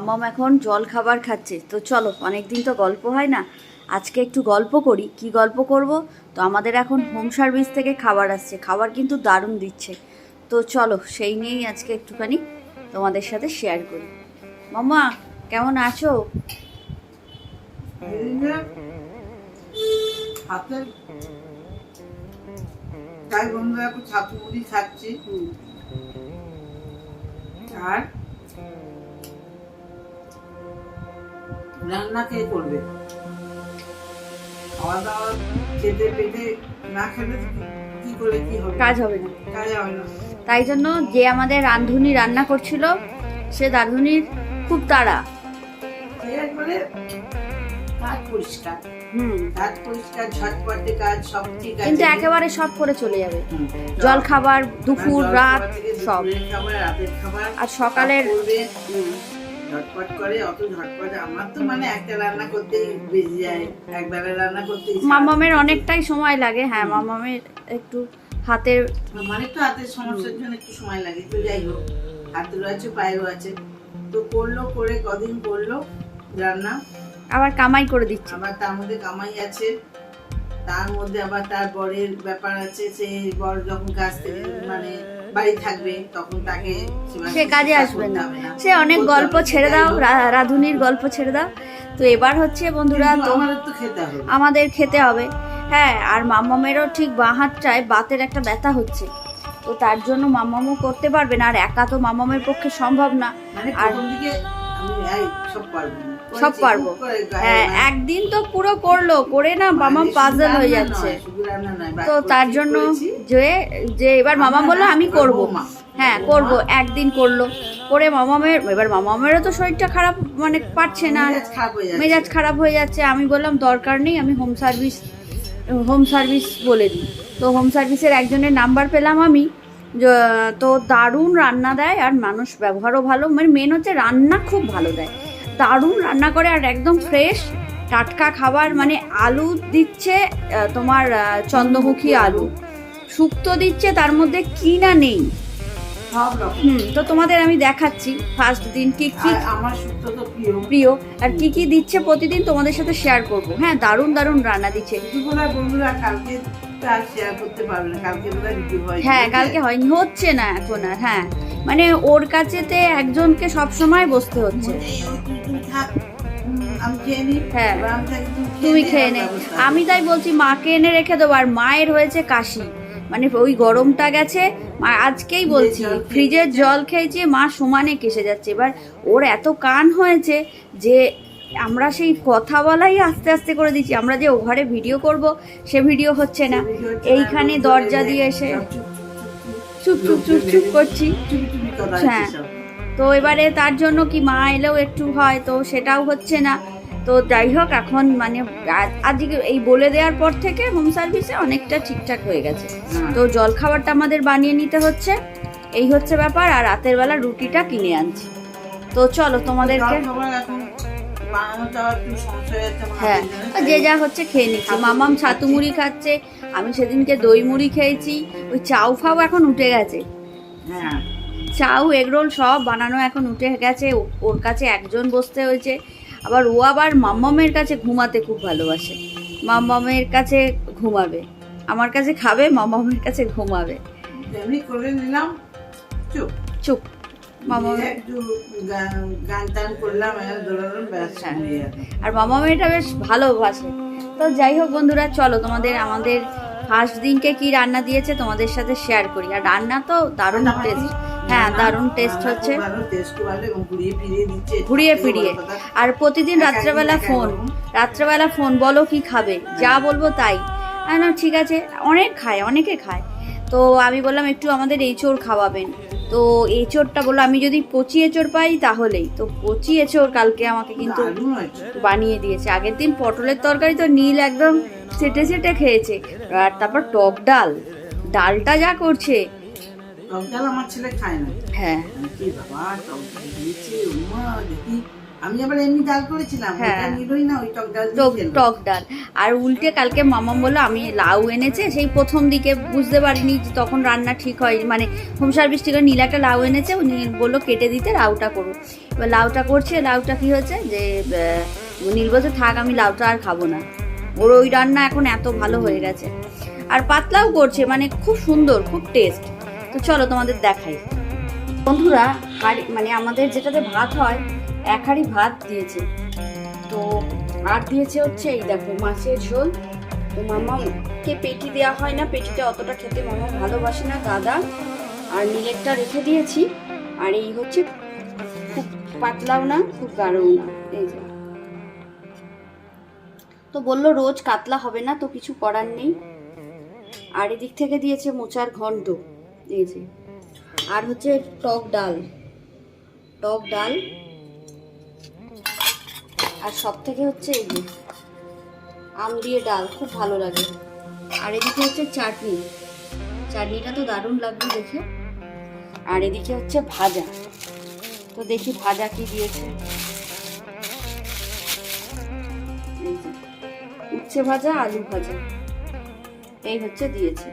মাম্মাম এখন জল খাবার খাচ্ছে। তো চলো, অনেকদিন তো গল্প হয় না, আজকে একটু গল্প করি। কি গল্প করব? তো আমাদের এখন হোম সার্ভিস থেকে খাবার আসছে, খাবার কিন্তু দারুণ দিচ্ছে। তো চলো সেই নিয়েই আজকে একটুখানি তোমাদের সাথে শেয়ার করি। মাম্মা কেমন আছো? তাই বন্ধুরা এখন ছাতু মুড়ি খাচ্ছি। আর রান্না কে করবে? খাওয়া দাওয়া খেতে পেটে না খেলে কি করে কি হবে? কাজ হবে না, কাজ হবে না। তাই জন্য যে আমাদের রাঁধুনি রান্না করছিল, সে রাঁধুনির খুব তাড়া। একবারে কাজ পরিষ্কার, কাজ পরিষ্কার, ঝটপটে কাজ, সব ঠিক আছে, কিন্তু একেবারে সব করে চলে যাবে। জল খাবার, দুপুর, রাত সব, খাবার, রাতের খাবার আর সকালের ঝটপট করে। অত ঝটপট আমার তো মানে একটা রান্না করতে বেজে যায়, একবেলা রান্না করতে। মামামের অনেকটাই সময় লাগে। হ্যাঁ, মামামের একটু হাতের মানে তো হাতের সমস্যার জন্য একটু সময় লাগে। তো যাই হোক, হাতেরও আছে পায়েরও আছে, তো করলো, করে কদিন করলো রান্না, আবার কামাই করে দিচ্ছে। আবার তার মধ্যে কামাই আছে, তার মধ্যে আবার তার বরের ব্যাপার আছে। সে বর যখন কাজ থেকে মানে বাড়ি থাকবে তখন তাকে সে কাজে আসবে না। সে অনেক গল্প ছেড়ে দাও, রাধুনির গল্প ছেড়ে দাও। তো এবার হচ্ছে বন্ধুরা, তো আমাদের খেতে হবে। হ্যাঁ, আর মাম্মামেরও ঠিক বাঁ হাতটায় বাতের একটা ব্যথা হচ্ছে, তো তার জন্য মাম্মামও করতে পারবে না। আর একা তো মাম্মামের পক্ষে সম্ভব না। আর সব পারবো, হ্যাঁ, একদিন তো পুরো করলো, করে না মামাম পাজল হয়ে যাচ্ছে। তো তার জন্য যে এবার মামাম বললো আমি করব। হ্যাঁ করব, একদিন করলো, করে এবার মামামেরও তো শরীরটা খারাপ, মানে পারছে না, মেজাজ খারাপ হয়ে যাচ্ছে। আমি বললাম দরকার নেই, আমি হোম সার্ভিস বলে দিই। তো হোম সার্ভিসের একজনের নাম্বার পেলাম আমি। তো দারুণ রান্না দেয়, আর মানুষ ব্যবহারও ভালো। মানে মেন হচ্ছে রান্না খুব ভালো দেয়, দারুণ রান্না করে, আর একদম ফ্রেশ টাটকা খাবার। মানে আলু দিচ্ছে তোমার চন্দ্রমুখী আলু, শুক্তো দিচ্ছে, তার মধ্যে কি না নেই। তো তোমাদের আমি দেখাচ্ছি ফার্স্ট দিন কি কি আমার শুক্তো তো প্রিয়, আর কি কি দিচ্ছে প্রতিদিন তোমাদের সাথে শেয়ার করব। হ্যাঁ, দারুণ দারুণ রান্না দিচ্ছে। বন্ধুরা কালকে শেয়ার করতে পারবে না, কালকে হ্যাঁ, কালকে হয়নি, হচ্ছে না এখন আর। হ্যাঁ, মানে ওর কাছেতে একজনকে সব সময় বসতে হচ্ছে। হ্যাঁ, তুমি খেয়ে নে। আমি তাই বলছি মাকে এনে রেখে দেবো। আর মায়ের হয়েছে কাশি, মানে ওই গরমটা গেছে, মা আজকেই বলছি ফ্রিজের জল খেয়েছে, মা সমানে কেসে যাচ্ছে। এবার ওর এত কান হয়েছে যে আমরা সেই কথা বলাই আস্তে আস্তে করে দিচ্ছি। আমরা যে ওভারে ভিডিও করব, সে ভিডিও হচ্ছে না। এইখানে দরজা দিয়ে এসে চুপ চুপ চুপ চুপ করছি। হ্যাঁ, তো এবারে তার জন্য কি মা এলেও একটু হয়, তো সেটাও হচ্ছে না। তো যাই হোক, এখন মানে আজকে এই বলে দেওয়ার পর থেকে হোম সার্ভিসে অনেকটা ঠিকঠাক হয়ে গেছে। তো জলখাবারটা আমাদের বানিয়ে নিতে হচ্ছে, এই হচ্ছে ব্যাপার। আর রাতের বেলা রুটিটা কিনে আনছি। তো চলো তোমাদেরকে, হ্যাঁ, যে যা হচ্ছে খেয়ে নিচ্ছি। মামাম ছাতু মুড়ি খাচ্ছে, আমি সেদিনকে দই মুড়ি খেয়েছি। ওই চাউ ফাউ এখন উঠে গেছে, চাউ এগরোল সব বানানো এখন উঠে গেছে। ওর কাছে একজন বসতে হয়েছে। আবার ও আবার মাম্মামের কাছে ঘুমাতে খুব ভালোবাসে, মাম্মামের কাছে ঘুমাবে, আমার কাছে খাবে, মাম্মামের কাছে ঘুমাবে। চুপ আর মামামেটা বেশ ভালোবাসে। তো যাই হোক বন্ধুরা, চলো তোমাদের আমাদের ফার্স্ট দিনকে কি রান্না দিয়েছে তোমাদের সাথে শেয়ার করি। আর রান্না তো দারুণ টেস্ট, হ্যাঁ দারুণ টেস্ট হচ্ছে, ঘুরিয়ে ফিরিয়ে। আর প্রতিদিন রাত্রেবেলা ফোন বলো কি খাবে, যা বলবো তাই। না ঠিক আছে, অনেকে খায়। তো আমি বললাম একটু আমাদের এঁচোড় খাওয়াবেন। তো এঁচোড়টা বললো আমি যদি কচি এঁচোড় পাই তাহলেই। তো কচি এঁচোড় কালকে আমাকে কিন্তু বানিয়ে দিয়েছে। আগের দিন পটলের তরকারি তো নীল একদম চেটে খেয়েছে। আর তারপর টক ডালটা যা করছে, আমার ছেলে খায় না। হ্যাঁ, আমি আবার এমনি ডাল করেছিলাম, টক ডাল। আর উল্টে কালকে মামাম বললো আমি লাউ এনেছে, সেই প্রথম দিকে বুঝতে পারিনি, তখন রান্না ঠিক হয়, মানে হোম সার্ভিস ঠিক হয়, নীল একটা লাউ এনেছে, উনি বললো কেটে দিতে, লাউটা করো। এবার লাউটা করছে, লাউটা কি হয়েছে যে নীল বলছে থাক আমি লাউটা আর খাবো না, ওর ওই রান্না এখন এত ভালো হয়ে গেছে। আর পাতলাও করছে, মানে খুব সুন্দর, খুব টেস্ট। তো চলো তোমাদের দেখাই বন্ধুরা। হাঁড়ি মানে আমাদের যেটাতে ভাত হয়, এক হাঁড়ি ভাত দিয়েছে। তো আর দিয়েছে হচ্ছে এই দেখো মাছের ঝোল। তো মামাকে পেটি দেওয়া হয় না, পেটিটা অতটা খেতে মামা ভালোবাসে না, দাদা আর নীলেরটা রেখে দিয়েছি। আর এই হচ্ছে খুব পাতলাও না খুব গাঢ়ও না, এই যে। তো বললো রোজ কাতলা হবে না, তো কিছু করার নেই। আর এদিক থেকে দিয়েছে মোচার ঘন্ট, এই যে। আর হচ্ছে টক ডাল, টক ডাল। আর সব থেকে হচ্ছে এই যে আম দিয়ে ডাল, খুব ভালো লাগে। আর এদিকে হচ্ছে চাটনি, চাটনিটা তো দারুণ লাগবে দেখে। আর এদিকে হচ্ছে ভাজা, তো দেখি ভাজা কি দিয়েছে। উচ্ছে ভাজা, আলু ভাজা, এই হচ্ছে দিয়েছে।